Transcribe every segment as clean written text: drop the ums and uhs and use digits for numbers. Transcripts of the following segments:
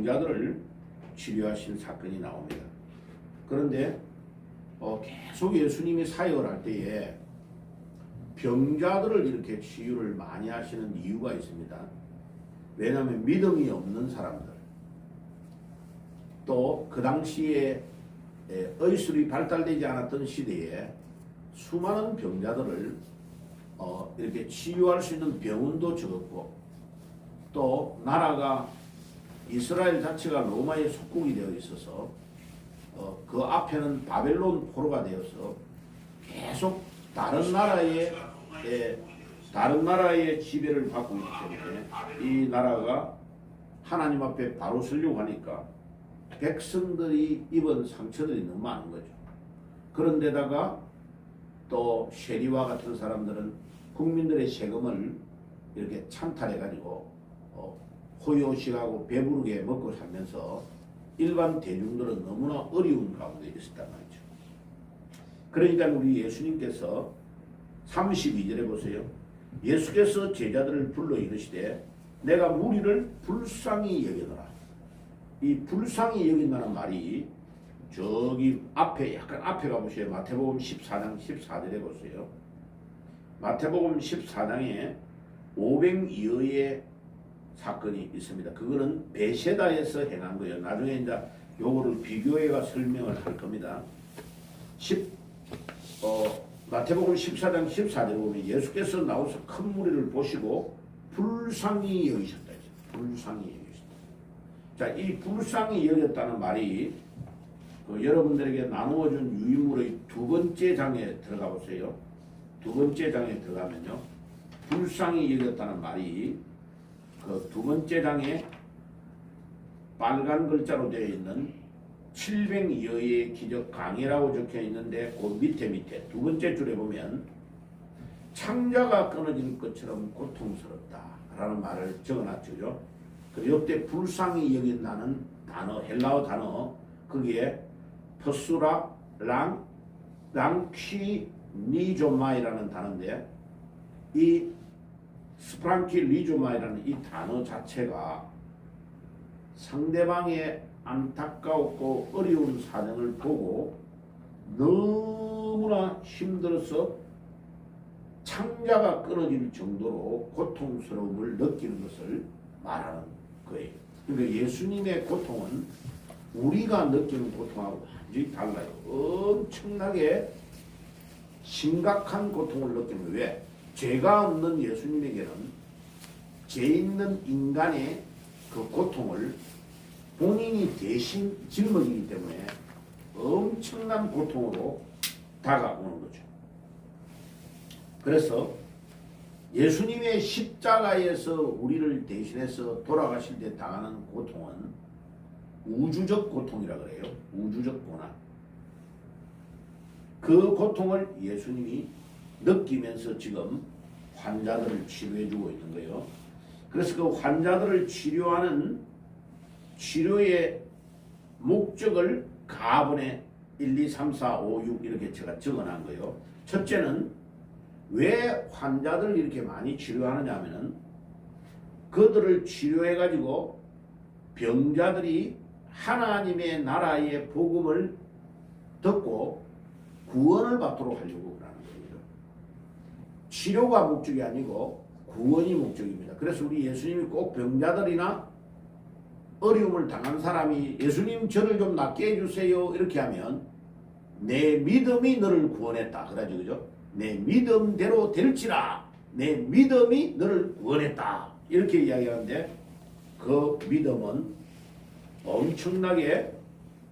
병자들을 치료하신 사건이 나옵니다. 그런데 계속 예수님이 사역을 할 때에 병자들을 이렇게 치유를 많이 하시는 이유가 있습니다. 왜냐하면 믿음이 없는 사람들, 또 그 당시에 의술이 발달되지 않았던 시대에 수많은 병자들을 이렇게 치유할 수 있는 병원도 적었고, 또 나라가 이스라엘 자체가 로마의 속국이 되어 있어서 그 앞에는 바벨론 포로가 되어서 계속 다른 나라의 지배를 받고 있기 때문에 이 나라가 하나님 앞에 바로 서려고 하니까 백성들이 입은 상처들이 너무 많은 거죠. 그런데다가 또 쉐리와 같은 사람들은 국민들의 세금을 이렇게 찬탈해가지고 호요식하고 배부르게 먹고 살면서 일반 대중들은 너무나 어려운 가운데 있었단 말이죠. 그러니까 우리 예수님께서 32절에 보세요. 예수께서 제자들을 불러 이르시되 내가 무리를 불쌍히 여기노라. 이 불쌍히 여긴다는 말이 저기 앞에 약간 앞에 가보세요. 마태복음 14장 14절에 보세요. 마태복음 14장에 502여의 사건이 있습니다. 그거는 베세다에서 행한 거예요. 나중에 이제 요거를 비교해가 설명을 할 겁니다. 마태복음 14장 14절에 보면 예수께서 나와서 큰 무리를 보시고 불쌍히 여기셨다. 불쌍히 여기셨다. 자, 이 불쌍히 여겼다는 말이 여러분들에게 나누어준 유인물의 두 번째 장에 들어가 보세요. 두 번째 장에 들어가면요. 불쌍히 여겼다는 말이 그 두 번째 장에 빨간 글자로 되어 있는 700여의 기적 강해라고 적혀 있는데 그 밑에 두 번째 줄에 보면 창자가 끊어질 것처럼 고통스럽다라는 말을 적어놨죠. 그리고 이때 불쌍히 여긴다는 단어, 헬라어 단어, 거기에 퍼수라 랑키 니조마이라는 단어인데 이 스프랑키 리조마이라는 이 단어 자체가 상대방의 안타까웠고 어려운 사정을 보고 너무나 힘들어서 창자가 끊어질 정도로 고통스러움을 느끼는 것을 말하는 거예요. 그러니까 예수님의 고통은 우리가 느끼는 고통하고 완전히 달라요. 엄청나게 심각한 고통을 느끼는 거예요. 왜? 죄가 없는 예수님에게는 죄 있는 인간의 그 고통을 본인이 대신 짊어지기 때문에 엄청난 고통으로 다가오는 거죠. 그래서 예수님의 십자가에서 우리를 대신해서 돌아가실 때 당하는 고통은 우주적 고통이라 그래요. 우주적 고난. 그 고통을 예수님이 느끼면서 지금 환자들을 치료해주고 있는 거예요. 그래서 그 환자들을 치료하는 치료의 목적을 가번에 1, 2, 3, 4, 5, 6 이렇게 제가 적어놓은 거예요. 첫째는 왜 환자들을 이렇게 많이 치료하느냐 하면은 그들을 치료해가지고 병자들이 하나님의 나라의 복음을 듣고 구원을 받도록 하려고 하는 거예요. 치료가 목적이 아니고 구원이 목적입니다. 그래서 우리 예수님이 꼭 병자들이나 어려움을 당한 사람이 예수님 저를 좀 낫게 해주세요 이렇게 하면 내 믿음이 너를 구원했다 그러죠. 그죠? 내 믿음대로 될지라 내 믿음이 너를 구원했다 이렇게 이야기하는데 그 믿음은 엄청나게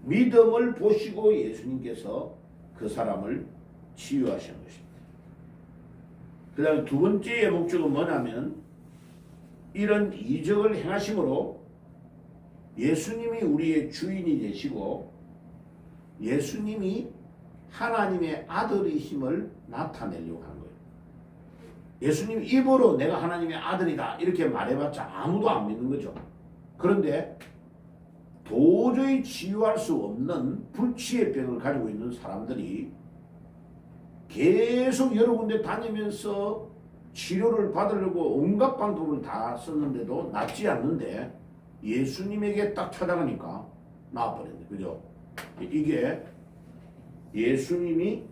믿음을 보시고 예수님께서 그 사람을 치유하시는 것입니다. 그 다음에 두 번째의 목적은 뭐냐면 이런 이적을 행하심으로 예수님이 우리의 주인이 되시고 예수님이 하나님의 아들이심을 나타내려고 하는 거예요. 예수님 입으로 내가 하나님의 아들이다 이렇게 말해봤자 아무도 안 믿는 거죠. 그런데 도저히 치유할 수 없는 불치의 병을 가지고 있는 사람들이 계속 여러 군데 다니면서 치료를 받으려고 온갖 방법을 다 썼는데도 낫지 않는데 예수님에게 딱 찾아가니까 나와버렸네. 그죠? 이게 예수님이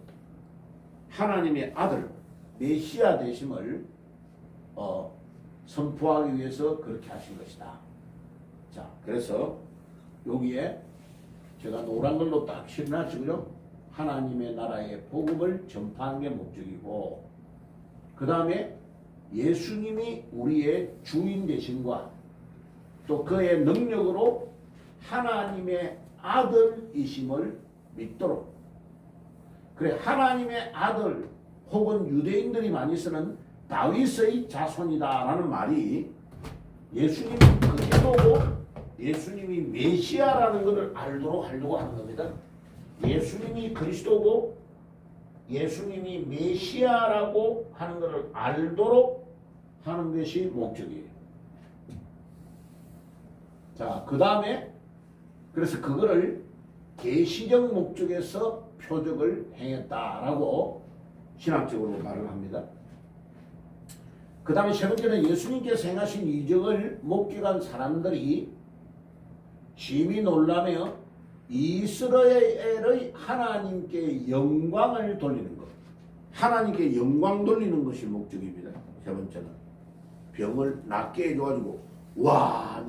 하나님의 아들 메시아 되심을 선포하기 위해서 그렇게 하신 것이다. 자, 그래서 여기에 제가 노란 걸로 딱 칠해놨죠. 하나님의 나라의 복음을 전파하는 게 목적이고, 그 다음에 예수님이 우리의 주인 되심과 또 그의 능력으로 하나님의 아들이심을 믿도록. 그래, 하나님의 아들 혹은 유대인들이 많이 쓰는 다윗의 자손이다라는 말이 예수님이 그대로고 예수님이 메시아라는 것을 알도록 하려고 하는 겁니다. 예수님이 그리스도고 예수님이 메시아라고 하는 것을 알도록 하는 것이 목적이에요. 자, 그 다음에 그래서 그거를 계시적 목적에서 표적을 행했다라고 신학적으로 말을 합니다. 그 다음에 세 번째는 예수님께서 행하신 이적을 목격한 사람들이 심히 놀라며 이스라엘의 하나님께 영광을 돌리는 것. 하나님께 영광 돌리는 것이 목적입니다. 세 번째는 병을 낫게 해줘가지고 와,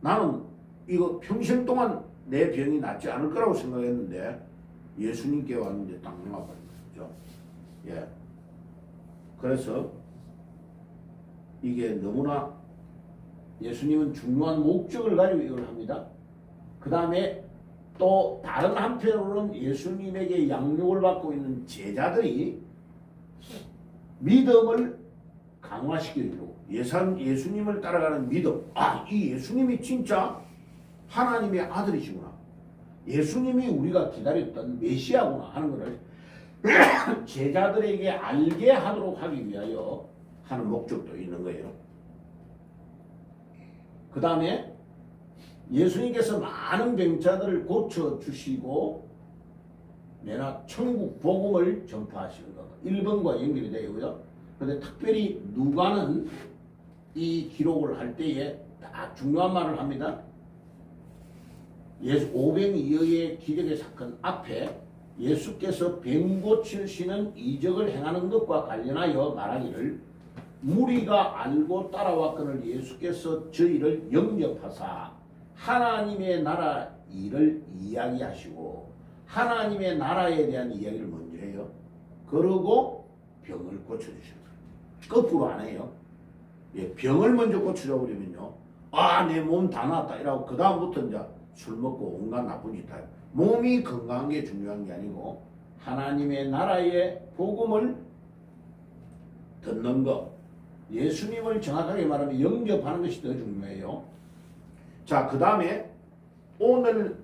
나는 이거 평생 동안 내 병이 낫지 않을 거라고 생각했는데 예수님께 왔는데 딱 나와버린 거죠. 예. 그래서 이게 너무나 예수님은 중요한 목적을 가지고 이걸 합니다. 그 다음에 또 다른 한편으로는 예수님에게 양육을 받고 있는 제자들이 믿음을 강화시키려고 예수님을 따라가는 믿음. 아, 이 예수님이 진짜 하나님의 아들이시구나. 예수님이 우리가 기다렸던 메시아구나 하는 것을 제자들에게 알게 하도록 하기 위하여 하는 목적도 있는 거예요. 그 다음에 예수님께서 많은 병자들을 고쳐주시고 내나 천국 복음을 전파하시는 것. 1번과 연결이 되고요. 그런데 특별히 누가는 이 기록을 할 때에 딱 중요한 말을 합니다. 502여의 기적의 사건 앞에 예수께서 병 고치시는 이적을 행하는 것과 관련하여 말하기를 무리가 알고 따라왔거늘 예수께서 저희를 영접하사 하나님의 나라 일을 이야기하시고 하나님의 나라에 대한 이야기를 먼저 해요. 그러고 병을 고쳐주시는 거예요. 거꾸로 안 해요. 예, 병을 먼저 고쳐줘 버리면요. 아, 내 몸 다 나았다 이러고 그 다음부터 이제 술 먹고 온갖 나쁜 짓 해요. 몸이 건강한 게 중요한 게 아니고 하나님의 나라의 복음을 듣는 것, 예수님을 정확하게 말하면 영접하는 것이 더 중요해요. 자, 그 다음에 오늘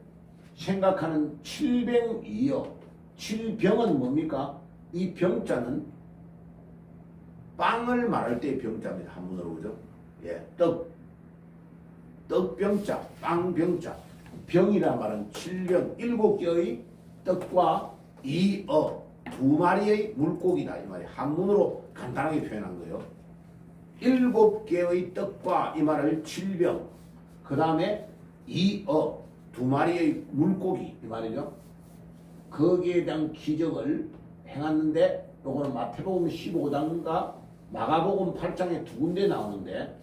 생각하는 칠병이요. 칠병은 뭡니까? 이 병자는 빵을 말할 때의 병자입니다. 한문으로 그죠? 예, 떡병자, 빵병자. 병이라 말은 칠병, 7개의 떡과 2마리의 물고기다 이 말이 한문으로 간단하게 표현한 거예요. 7개의 떡과 이 말을 칠병, 그 다음에 2마리의 물고기 이 말이죠. 거기에 대한 기적을 행했는데 요거는 마태복음 15장과 마가복음 8장에 두 군데 나오는데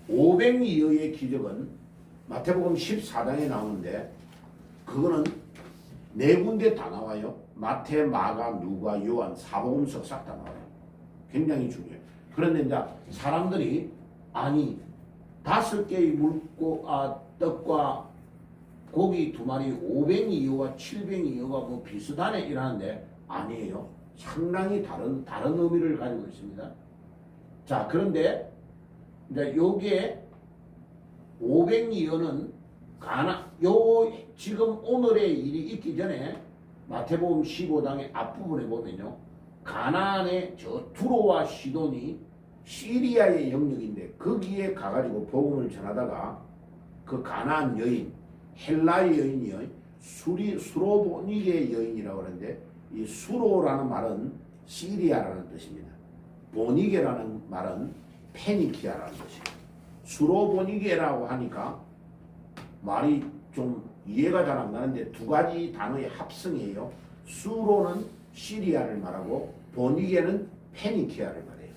500여의 기적은 마태복음 14장에 나오는데 그거는 네 군데 다 나와요. 마태, 마가, 누가, 요한, 사복음서 싹 다 나와요. 굉장히 중요해요. 그런데 이제 사람들이 아니 5개의 떡과 고기 2마리 500이요와 700이요가 뭐 비슷하네 이러는데 아니에요. 상당히 다른 의미를 가지고 있습니다. 자, 그런데 이제 요게 500이요는 지금 오늘의 일이 있기 전에 마태복음 15장의 앞부분에 보면요. 가나안의 저 두로와 시돈이 시리아의 영역인데 거기에 가가지고 복음을 전하다가 그 가나안 여인, 헬라의 여인이요. 수로보니게 여인이라고 하는데 이 수로라는 말은 시리아라는 뜻입니다. 보니게라는 말은 페니키아라는 뜻이에요. 수로보니게라고 하니까 말이 좀 이해가 잘 안 가는데 두 가지 단어의 합성이에요. 수로는 시리아를 말하고 보니게는 페니키아를 말해요.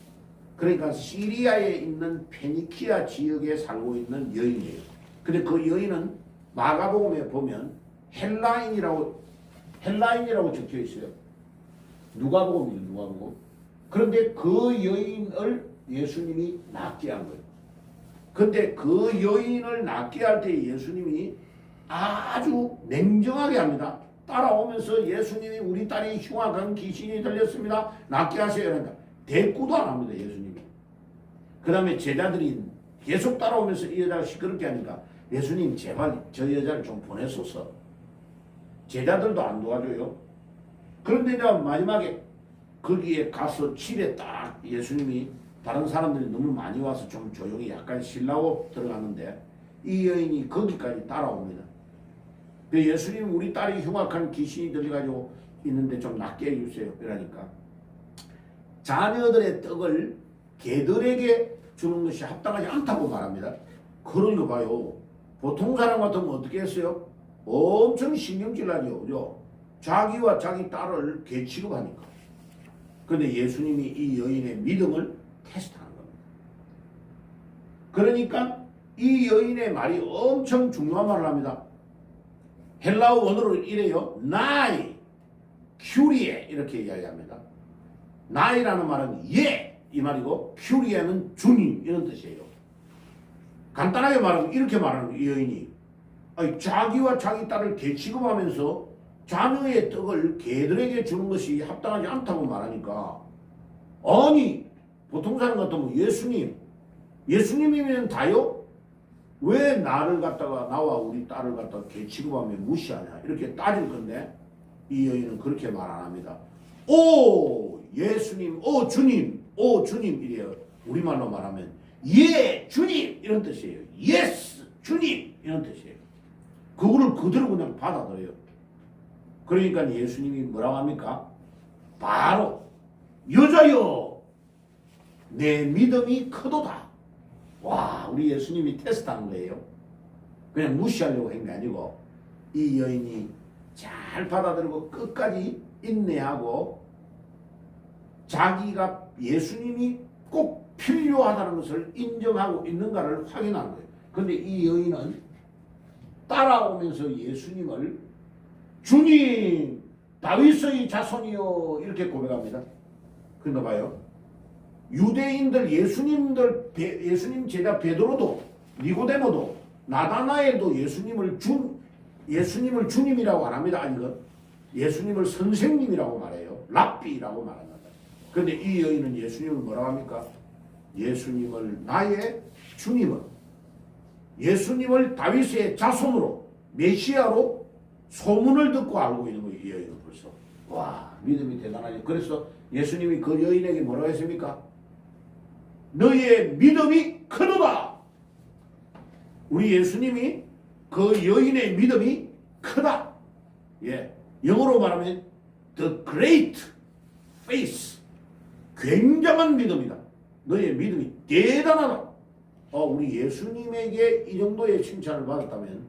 그러니까 시리아에 있는 페니키아 지역에 살고 있는 여인이에요. 근데 그 여인은 마가복음에 보면 헬라인이라고 적혀 있어요. 누가복음이에요. 누가복음. 그런데 그 여인을 예수님이 낫게 한 거예요. 근데 그 여인을 낫게 할 때 예수님이 아주 냉정하게 합니다. 따라오면서 예수님이 우리 딸이 흉악한 귀신이 들렸습니다. 낫게 하세요. 그러니까 대꾸도 안 합니다. 예수님이. 그 다음에 제자들이 계속 따라오면서 이 여자가 시끄럽게 하니까 예수님 제발 저 여자를 좀 보내소서. 제자들도 안 도와줘요. 그런데 이제 마지막에 거기에 가서 집에 딱 예수님이 다른 사람들이 너무 많이 와서 좀 조용히 약간 쉬려고 들어갔는데 이 여인이 거기까지 따라옵니다. 예수님 우리 딸이 흉악한 귀신이 들려가지고 있는데 좀 낫게 해주세요. 그러니까 자녀들의 떡을 개들에게 주는 것이 합당하지 않다고 말합니다. 그러니까 봐요. 보통 사람 같으면 어떻게 했어요? 엄청 신경질 나죠. 그죠? 자기와 자기 딸을 개 취급하니까. 그런데 예수님이 이 여인의 믿음을 테스트하는 겁니다. 그러니까 이 여인의 말이 엄청 중요한 말을 합니다. 헬라어 원어로 이래요. 나이, 큐리에 이렇게 이야기합니다. 나이라는 말은 예 이 말이고 큐리에는 주님 이런 뜻이에요. 간단하게 말하면 이렇게 말하는 이 여인이 아니, 자기와 자기 딸을 개 취급하면서 자녀의 떡을 개들에게 주는 것이 합당하지 않다고 말하니까 아니 보통 사람 같으면 예수님이면 다요? 왜 나를 갖다가 나와 우리 딸을 갖다가 개 취급하며 무시하냐 이렇게 따질 건데 이 여인은 그렇게 말 안 합니다. 오 예수님, 오 주님 이래요. 우리말로 말하면 예 주님 이런 뜻이에요. 예스 주님 이런 뜻이에요. 그거를 그대로 그냥 받아들여요. 그러니까 예수님이 뭐라고 합니까? 바로 여자여 내 믿음이 크도다. 와 우리 예수님이 테스트한 거예요. 그냥 무시하려고 한 게 아니고 이 여인이 잘 받아들이고 끝까지 인내하고 자기가 예수님이 꼭 필요하다는 것을 인정하고 있는가를 확인하는 거예요. 그런데 이 여인은 따라오면서 예수님을 주님 다윗의 자손이요 이렇게 고백합니다. 그런가 봐요. 유대인들 예수님 제자 베드로도 니고데모도 나다나엘도 예수님을 주님이라고 안 합니다. 아니건 예수님을 선생님이라고 말해요. 랍비라고 말합니다. 그런데 이 여인은 예수님을 뭐라고 합니까? 예수님을 나의 주님을 예수님을 다윗의 자손으로 메시아로 소문을 듣고 알고 있는 거예요. 이 여인은 벌써. 와 믿음이 대단하죠. 그래서 예수님이 그 여인에게 뭐라고 했습니까? 너의 믿음이 크도다. 우리 예수님이 그 여인의 믿음이 크다. 예, 영어로 말하면 the great faith. 굉장한 믿음이다. 너의 믿음이 대단하다. 우리 예수님에게 이 정도의 칭찬을 받았다면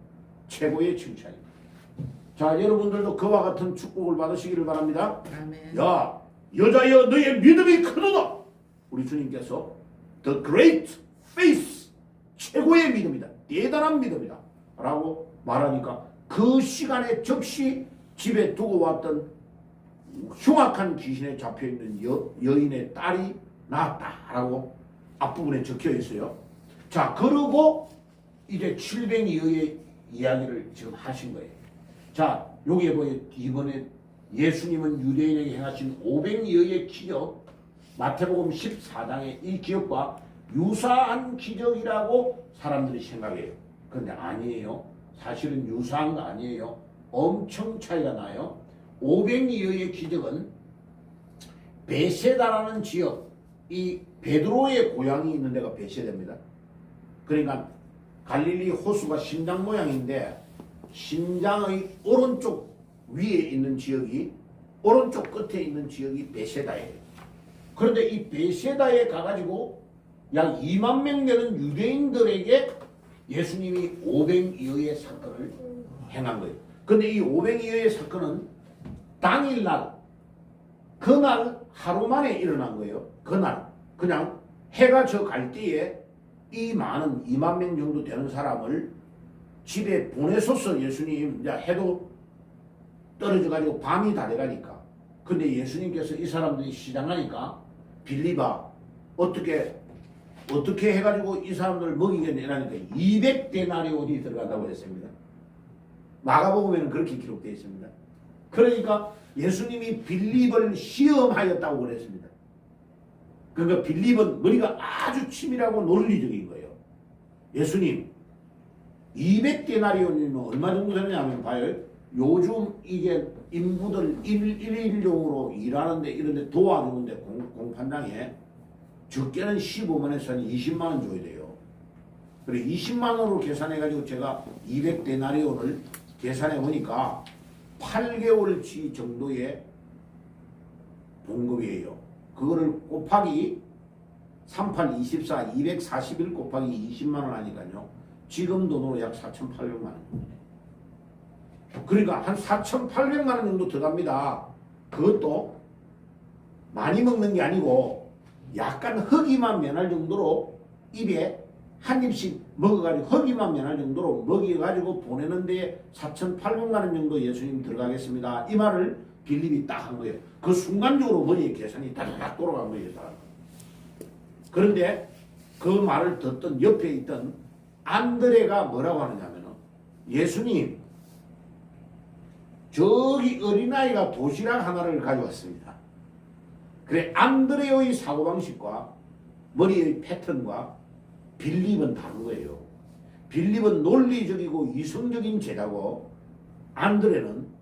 최고의 칭찬입니다. 자, 여러분들도 그와 같은 축복을 받으시기를 바랍니다. 아멘. 야, 여자여 너의 믿음이 크도다. 우리 주님께서 the great faith, 최고의 믿음이다. 대단한 믿음이다. 라고 말하니까 그 시간에 즉시 집에 두고 왔던 흉악한 귀신에 잡혀있는 여인의 딸이 나았다라고 앞부분에 적혀 있어요. 자, 그러고 이제 700여의 이야기를 지금 하신 거예요. 자, 여기에 보여 이번에 예수님은 유대인에게 행하신 500여의 기적, 마태복음 14장의 이 기적과 유사한 기적이라고 사람들이 생각해요. 그런데 아니에요. 사실은 유사한 거 아니에요. 엄청 차이가 나요. 500여의 기적은 베세다라는 지역, 이 베드로의 고향이 있는 데가 베세다입니다. 그러니까 갈릴리 호수가 심장 모양인데 심장의 오른쪽 위에 있는 지역이 오른쪽 끝에 있는 지역이 베세다예요. 그런데 이 베세다에 가가지고 약 2만 명 되는 유대인들에게 예수님이 오병이어의 사건을 행한 거예요. 근데 이 오병이어의 사건은 당일날 그날 하루 만에 일어난 거예요. 그날 그냥 해가 저 갈 때에 이 많은 2만 명 정도 되는 사람을 집에 보내소서. 예수님 이제 해도 떨어져 가지고 밤이 다 돼가니까. 근데 예수님께서 이 사람들이 시장하니까 빌리바 어떻게 해가지고 이 사람들을 먹이겠냐니까 200데나리온이 들어간다고 했습니다. 마가복음에는 그렇게 기록되어 있습니다. 그러니까 예수님이 빌립을 시험하였다고 그랬습니다. 그러니까 빌립은 머리가 아주 치밀하고 논리적인 거예요. 예수님 200데나리온이면 얼마 정도 되느냐면 봐요. 요즘 이게 인부들 일일용으로 일하는데 이런데 도와주는데 공판장에 적게는 15만에서 한 20만원 줘야 돼요. 그래 20만원으로 계산해가지고 제가 200데나리온을 계산해 보니까 8개월치 정도의 봉급이에요. 그거를 곱하기 38, 24, 241 곱하기 20만원 하니까요. 지금 돈으로 약 4,800만원. 그러니까 한 4,800만원 정도 들어갑니다. 그것도 많이 먹는 게 아니고 약간 허기만 면할 정도로 입에 한 입씩 먹어가지고 허기만 면할 정도로 먹여가지고 보내는 데에 4,800만원 정도 예수님 들어가겠습니다. 이 말을 빌립이 딱 한 거예요. 그 순간적으로 머리에 계산이 다다닥 돌아간 거예요. 그런데 그 말을 듣던 옆에 있던 안드레가 뭐라고 하느냐면은 예수님 저기 어린아이가 도시락 하나를 가져왔습니다. 그래 안드레의 사고방식과 머리의 패턴과 빌립은 다른 거예요. 빌립은 논리적이고 이성적인 제자고 안드레는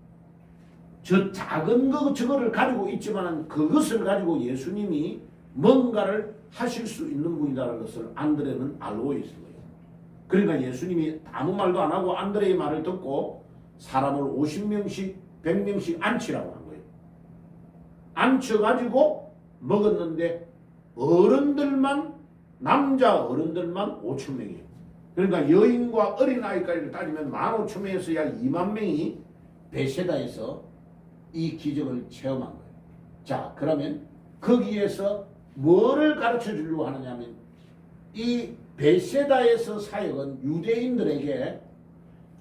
저 작은 거 저거를 가지고 있지만 그것을 가지고 예수님이 뭔가를 하실 수 있는 분이라는 것을 안드레는 알고 있는 거예요. 그러니까 예수님이 아무 말도 안 하고 안드레의 말을 듣고 사람을 50명씩 100명씩 앉히라고 한 거예요. 앉혀가지고 먹었는데 어른들만 남자 어른들만 5,000명이에요. 그러니까 여인과 어린아이까지를 따지면 15,000명에서 약 2만 명이 베세다에서 이 기적을 체험한 거예요. 자 그러면 거기에서 뭐를 가르쳐 주려고 하느냐 하면 이 베세다에서 사역은 유대인들에게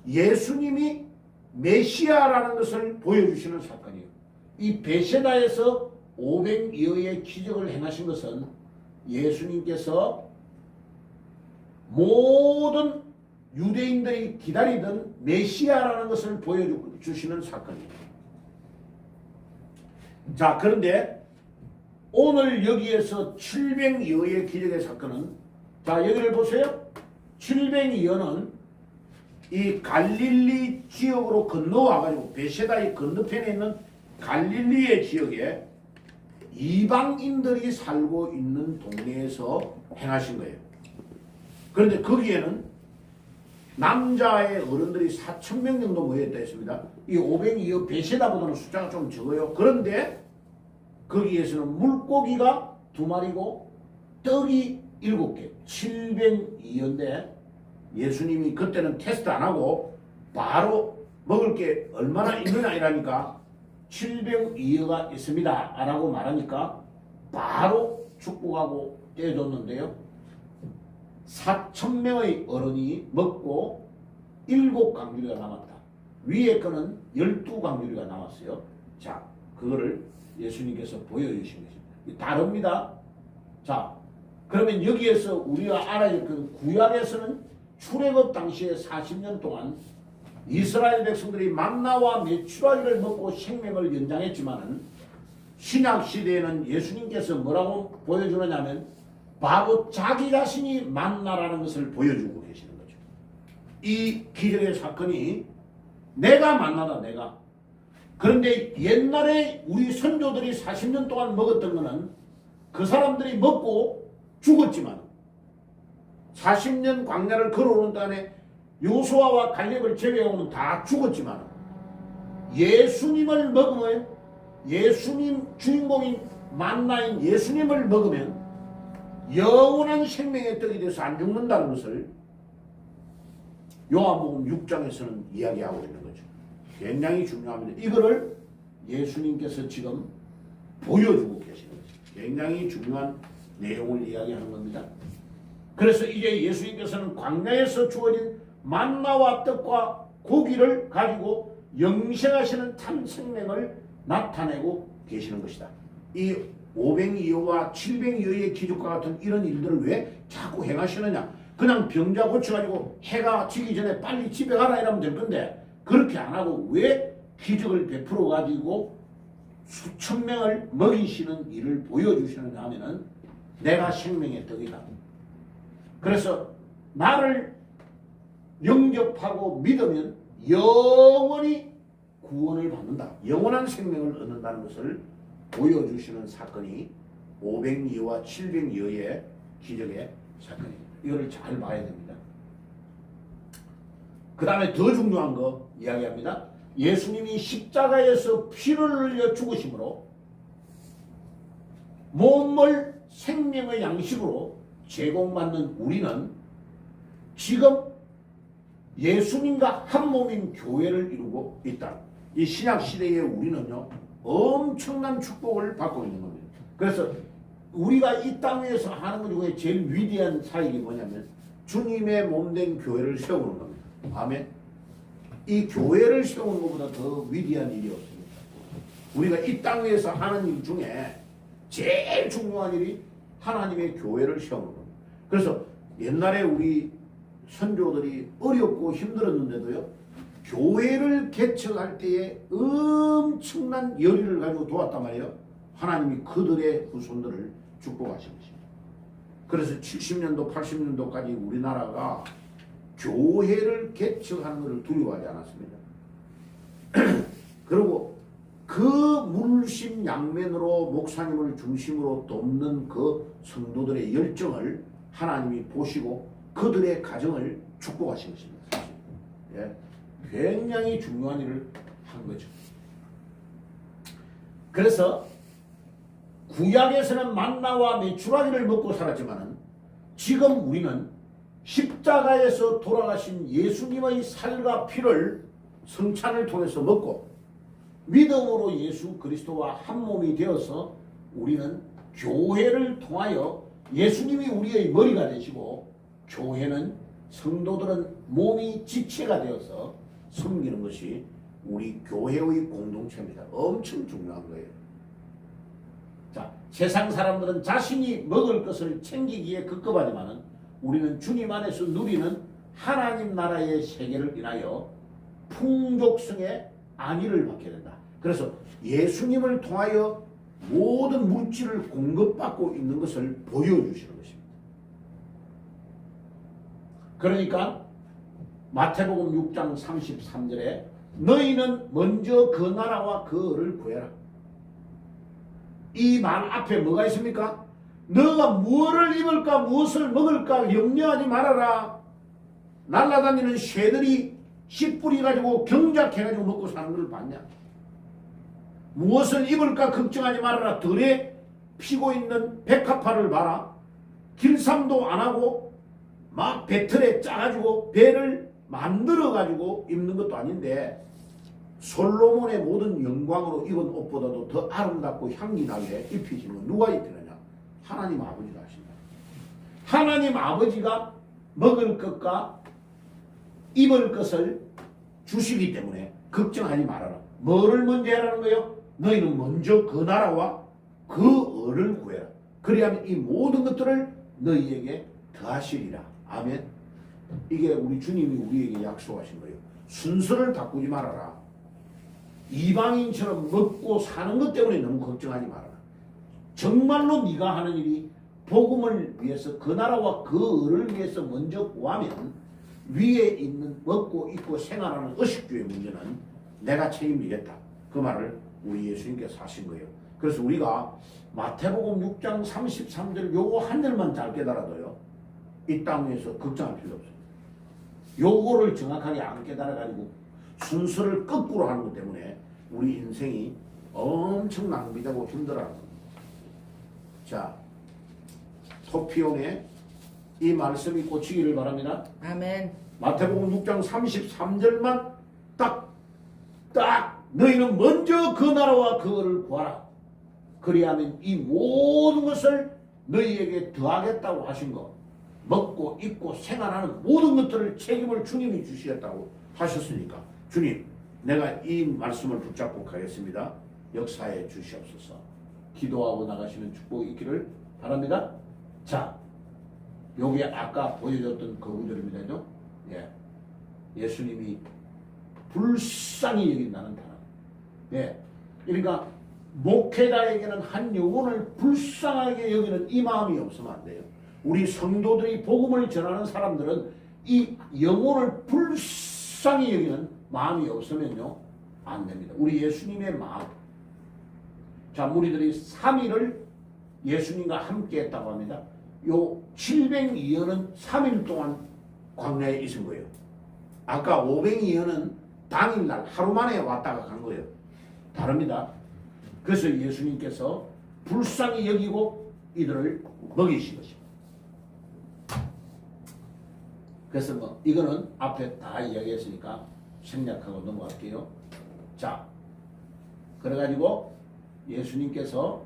예수님이 메시아라는 것을 보여주시는 사건이에요. 이 베세다에서 500여의 기적을 행하신 것은 예수님께서 모든 유대인들이 기다리던 메시아라는 것을 보여주시는 사건이에요. 자 그런데 오늘 여기에서 700여의 기적의 사건은 자 여기를 보세요. 700여는 이 갈릴리 지역으로 건너와가지고 베세다의 건너편에 있는 갈릴리의 지역에 이방인들이 살고 있는 동네에서 행하신 거예요. 그런데 거기에는 남자의 어른들이 4,000명 정도 모여있다 했습니다. 이 500이 베세다보다는 숫자가 좀 적어요. 그런데 거기에서는 물고기가 2마리고 떡이 7개 702인데 예수님이 그때는 테스트 안 하고 바로 먹을 게 얼마나 있느냐 이라니까 702여가 있습니다 라고 말하니까 바로 축복하고 떼줬는데요. 4,000명의 어른이 먹고 7강주리가 남았다. 위에 거는 12강주리가 남았어요. 자 그거를 예수님께서 보여주신 것입니다. 다릅니다. 자 그러면 여기에서 우리가 알아야 될 그 구약에서는 출애굽 당시에 40년 동안 이스라엘 백성들이 만나와 메추라기를 먹고 생명을 연장했지만은 신약 시대에는 예수님께서 뭐라고 보여주느냐면 바로 자기 자신이 만나라는 것을 보여주고 계시는 거죠. 이 기적의 사건이 내가 만나다 내가. 그런데 옛날에 우리 선조들이 40년 동안 먹었던 거는 그 사람들이 먹고 죽었지만 40년 광야를 걸어오는 동안에 요수아와 갈렙을 제외하고는 다 죽었지만 예수님을 먹으면 예수님 주인공인 만나인 예수님을 먹으면 영원한 생명의 떡이 돼서 안 죽는다는 것을 요한복음 6장에서는 이야기하고 있는 거죠. 굉장히 중요합니다. 이거를 예수님께서 지금 보여주고 계시는 거죠. 굉장히 중요한 내용을 이야기하는 겁니다. 그래서 이제 예수님께서는 광야에서 주어진 만나와 떡과 고기를 가지고 영생하시는 참 생명을 나타내고 계시는 것이다. 이 500여와 700여의 기적과 같은 이런 일들을 왜 자꾸 행하시느냐? 그냥 병자 고쳐가지고 해가 지기 전에 빨리 집에 가라 이러면 될 건데 그렇게 안 하고 왜 기적을 베풀어 가지고 수천 명을 먹이시는 일을 보여주시느냐 하면은 내가 생명의 떡이다. 그래서 나를 영접하고 믿으면 영원히 구원을 받는다. 영원한 생명을 얻는다는 것을 보여주시는 사건이 500여와 700여의 기적의 사건입니다. 이거를 잘 봐야 됩니다. 그 다음에 더 중요한 거 이야기합니다. 예수님이 십자가에서 피를 흘려 죽으심으로 몸을 생명의 양식으로 제공받는 우리는 지금 예수님과 한 몸인 교회를 이루고 있다. 이 신약 시대에 우리는요 엄청난 축복을 받고 있는 겁니다. 그래서 우리가 이 땅에서 하는 것 중에 제일 위대한 사역이 뭐냐면 주님의 몸된 교회를 세우는 겁니다. 아멘. 이 교회를 세우는 것보다 더 위대한 일이 없습니다. 우리가 이 땅에서 하는 일 중에 제일 중요한 일이 하나님의 교회를 세우는 겁니다. 그래서 옛날에 우리 선조들이 어렵고 힘들었는데도요 교회를 개척할 때에 엄청난 열의를 가지고 도왔단 말이에요. 하나님이 그들의 후손들을 축복하신 것입니다. 그래서 70년도 80년도까지 우리나라가 교회를 개척하는 것을 두려워하지 않았습니다. 그리고 그 물심양면으로 목사님을 중심으로 돕는 그 성도들의 열정을 하나님이 보시고 그들의 가정을 축복하신 것입니다. 사실. 예. 굉장히 중요한 일을 한 거죠. 그래서 구약에서는 만나와 메추라기를 먹고 살았지만 지금 우리는 십자가에서 돌아가신 예수님의 살과 피를 성찬을 통해서 먹고 믿음으로 예수 그리스도와 한 몸이 되어서 우리는 교회를 통하여 예수님이 우리의 머리가 되시고 교회는 성도들은 몸이 지체가 되어서 섬기는 것이 우리 교회의 공동체입니다. 엄청 중요한 거예요. 자, 세상 사람들은 자신이 먹을 것을 챙기기에 급급하지만 우리는 주님 안에서 누리는 하나님 나라의 세계를 인하여 풍족성의 안위를 받게 된다. 그래서 예수님을 통하여 모든 물질을 공급받고 있는 것을 보여주시는 것입니다. 그러니까 마태복음 6장 33절에 너희는 먼저 그 나라와 그 을을 구해라. 이 말 앞에 뭐가 있습니까? 너가 무엇을 입을까 무엇을 먹을까 염려하지 말아라. 날아다니는 새들이 씨 뿌려가지고 경작해가지고 먹고 사는 걸 봤냐? 무엇을 입을까 걱정하지 말아라. 들에 피고 있는 백합화를 봐라. 길쌈도 안 하고 막 배틀에 짜가지고 배를 만들어가지고 입는 것도 아닌데 솔로몬의 모든 영광으로 입은 옷보다도 더 아름답고 향기나게 입히시는 건 누가 입히느냐? 하나님 아버지가 하신다. 하나님 아버지가 먹을 것과 입을 것을 주시기 때문에 걱정하지 말아라. 뭐를 먼저 해라는 거예요? 너희는 먼저 그 나라와 그 을을 구해라. 그래야만 이 모든 것들을 너희에게 더하시리라. 아멘. 이게 우리 주님이 우리에게 약속하신 거예요. 순서를 바꾸지 말아라. 이방인처럼 먹고 사는 것 때문에 너무 걱정하지 말아라. 정말로 네가 하는 일이 복음을 위해서 그 나라와 그 을을 위해서 먼저 구하면 위에 있는 먹고 입고 생활하는 의식주의 문제는 내가 책임지겠다. 그 말을 우리 예수님께서 하신 거예요. 그래서 우리가 마태복음 6장 33절 요거 한 절만 잘 깨달아도요. 이 땅에서 걱정할 필요 없어요. 요거를 정확하게 안 깨달아가지고 순서를 거꾸로 하는 것 때문에 우리 인생이 엄청 낭비되고 힘들어하는 겁니다. 자, 소피온의 이 말씀이 꽂히기를 바랍니다. 아멘. 마태복음 6장 33절만 딱 너희는 먼저 그 나라와 그거를 구하라. 그리하면 이 모든 것을 너희에게 더하겠다고 하신 거, 먹고 입고 생활하는 모든 것들을 책임을 주님이 주시겠다고 하셨으니까 주님, 내가 이 말씀을 붙잡고 가겠습니다. 역사해 주시옵소서. 기도하고 나가시는 축복이 있기를 바랍니다. 자, 요게 아까 보여줬던 그 구절입니다. 예. 예수님이 불쌍히 여긴다는 단어. 예. 그러니까 목회자에게는 한 영혼을 불쌍하게 여기는 이 마음이 없으면 안 돼요. 우리 성도들이 복음을 전하는 사람들은 이 영혼을 불쌍히 여기는 마음이 없으면요 안 됩니다. 우리 예수님의 마음. 자, 무리들이 3일을 예수님과 함께 했다고 합니다. 요 702년은 3일 동안 광야에 있은 거예요. 아까 502년은 당일날 하루 만에 왔다가 간 거예요. 다릅니다. 그래서 예수님께서 불쌍히 여기고 이들을 먹이신 것입니다. 그래서 뭐 이거는 앞에 다 이야기했으니까 생략하고 넘어갈게요. 자, 그래가지고 예수님께서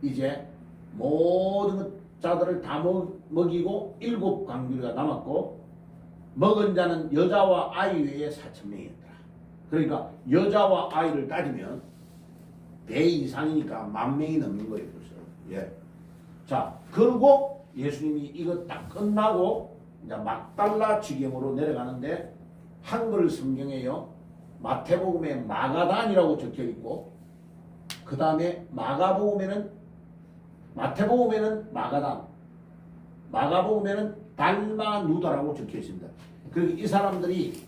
이제 모든 자들을 다 먹이고 7 강비가 남았고 먹은 자는 여자와 아이 외에 4,000명이었더라. 그러니까 여자와 아이를 따지면 배 이상이니까 10,000명이 넘는 거예요. 벌써. 예. 자, 그리고 예수님이 이거 딱 끝나고 이제 막달라 지경으로 내려가는데 한글 성경에요 마태복음에 마가단이라고 적혀 있고 그 다음에 마태복음에는 마가단, 마가복음에는 달마누다라고 적혀 있습니다. 그리고 이 사람들이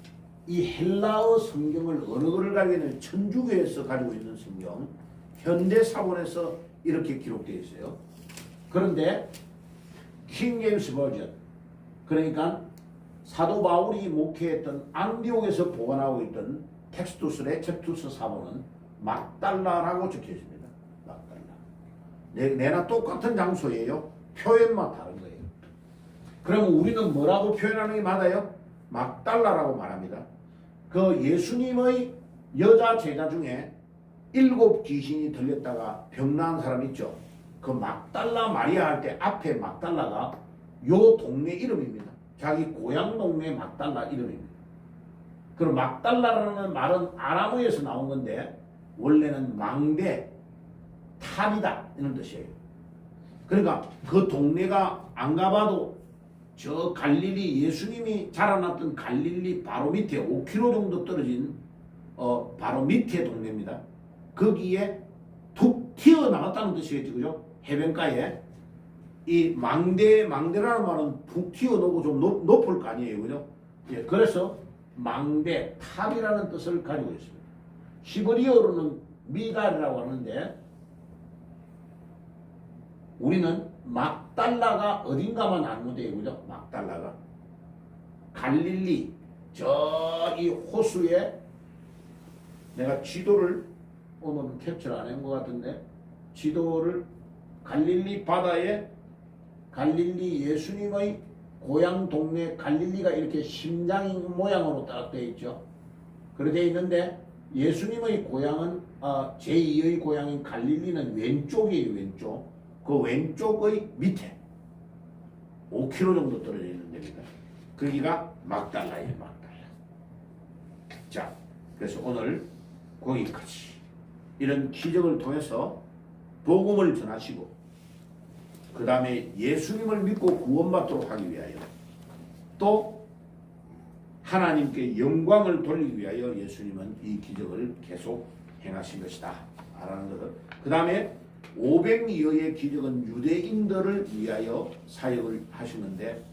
이 헬라어 성경을 어느 거를 가리기에는 천주교에서 가지고 있는 성경, 현대 사본에서 이렇게 기록되어 있어요. 그런데 킹 제임스 버전, 그러니까 사도 바울이 목회했던 안디옥에서 보관하고 있던 텍스투스 레체투스 사본은 막달라라고 적혀 있습니다. 막달라. 내나 똑같은 장소예요. 표현만 다른 거예요. 그럼 우리는 뭐라고 표현하는 게 맞아요? 막달라라고 말합니다. 그 예수님의 여자 제자 중에 7 귀신이 들렸다가 병난 사람 있죠. 그 막달라 마리아 할 때 앞에 막달라가 요 동네 이름입니다. 자기 고향 동네 막달라 이름입니다. 그럼 막달라라는 말은 아람어에서 나온 건데 원래는 망대, 탑이다 이런 뜻이에요. 그러니까 그 동네가 안 가봐도 저 갈릴리 예수님이 자라났던 갈릴리 바로 밑에 5km 정도 떨어진 바로 밑에 동네입니다. 거기에 툭 튀어나왔다는 뜻이겠죠. 그죠? 해변가에 이 망대라는 말은 푹 튀어나오고 좀 높을 거 아니에요. 그죠? 예, 그래서 망대, 탑이라는 뜻을 가지고 있습니다. 히브리어로는 미갈이라고 하는데 우리는 막달라가 어딘가만 아는 데요. 그죠? 막달라가 갈릴리 저 이 호수에 내가 지도를 오늘은 캡처를 안 한 것 같은데 지도를 갈릴리 바다에 갈릴리 예수님의 고향 동네 갈릴리가 이렇게 심장 모양으로 딱 되어 있죠. 그렇게 되어 있는데 예수님의 고향은 제2의 고향인 갈릴리는 왼쪽이에요. 왼쪽. 그 왼쪽의 밑에 5km 정도 떨어져 있는 데입니다. 거기가 막달라예요. 막달라. 자, 그래서 오늘 거기까지 이런 기적을 통해서 복음을 전하시고 그 다음에 예수님을 믿고 구원받도록 하기 위하여 또 하나님께 영광을 돌리기 위하여 예수님은 이 기적을 계속 행하신 것이다 라는 것을 그 다음에 500여의 기적은 유대인들을 위하여 사역을 하시는데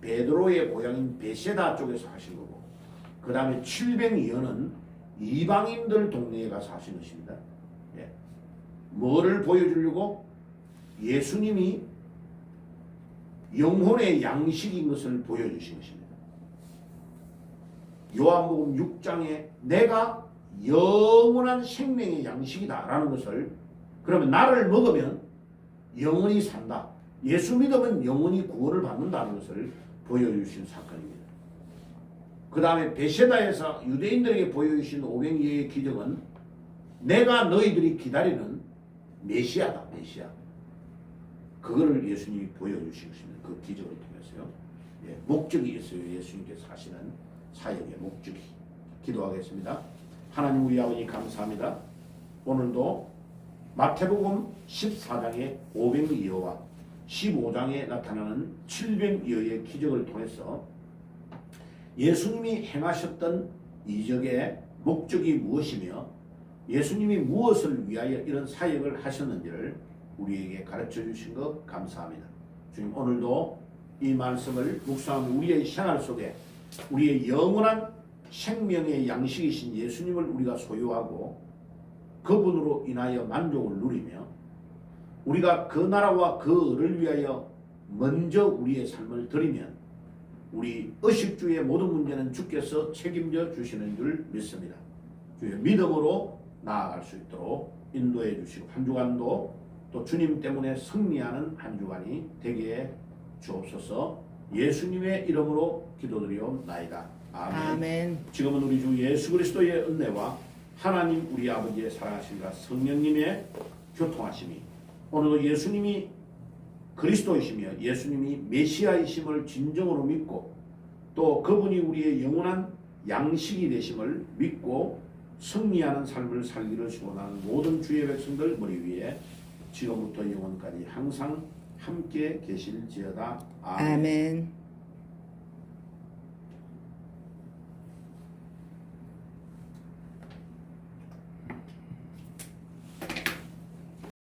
베드로의 고향인 베세다 쪽에서 하신 거고 그 다음에 700여는 이방인들 동네에 가서 하신 것입니다. 예. 뭐를 보여주려고? 예수님이 영혼의 양식인 것을 보여주신 것입니다. 요한복음 6장에 내가 영원한 생명의 양식이다 라는 것을 그러면 나를 먹으면 영원히 산다. 예수 믿으면 영원히 구원을 받는다는 것을 보여주신 사건입니다. 그 다음에 베세다에서 유대인들에게 보여주신 오병이어의 기적은 내가 너희들이 기다리는 메시아다. 메시아. 그거를 예수님이 보여주신 것입니다. 그 기적을 통해서요. 예, 목적이 있어요. 예수님께서 하시는 사역의 목적이. 기도하겠습니다. 하나님 우리 아버지 감사합니다. 오늘도 마태복음 14장의 오병이어와 15장에 나타나는 칠병이어의 기적을 통해서 예수님이 행하셨던 이적의 목적이 무엇이며 예수님이 무엇을 위하여 이런 사역을 하셨는지를 우리에게 가르쳐 주신 것 감사합니다. 주님 오늘도 이 말씀을 묵상하며 우리의 생활 속에 우리의 영원한 생명의 양식이신 예수님을 우리가 소유하고 그분으로 인하여 만족을 누리며 우리가 그 나라와 그 을을 위하여 먼저 우리의 삶을 드리면 우리 의식주의 모든 문제는 주께서 책임져 주시는 줄 믿습니다. 주의 믿음으로 나아갈 수 있도록 인도해 주시고 한 주간도 또 주님 때문에 승리하는 한 주간이 되게 주옵소서. 예수님의 이름으로 기도드리옵나이다. 아멘. 아멘. 지금은 우리 주 예수 그리스도의 은혜와 하나님 우리 아버지의 사랑하심과 성령님의 교통하심이 오늘도 예수님이 그리스도이시며 예수님이 메시아이심을 진정으로 믿고 또 그분이 우리의 영원한 양식이 되심을 믿고 승리하는 삶을 살기를 소원하는 모든 주의 백성들 머리 위에 지금부터 영원까지 항상 함께 계실지어다. 아멘. 아멘.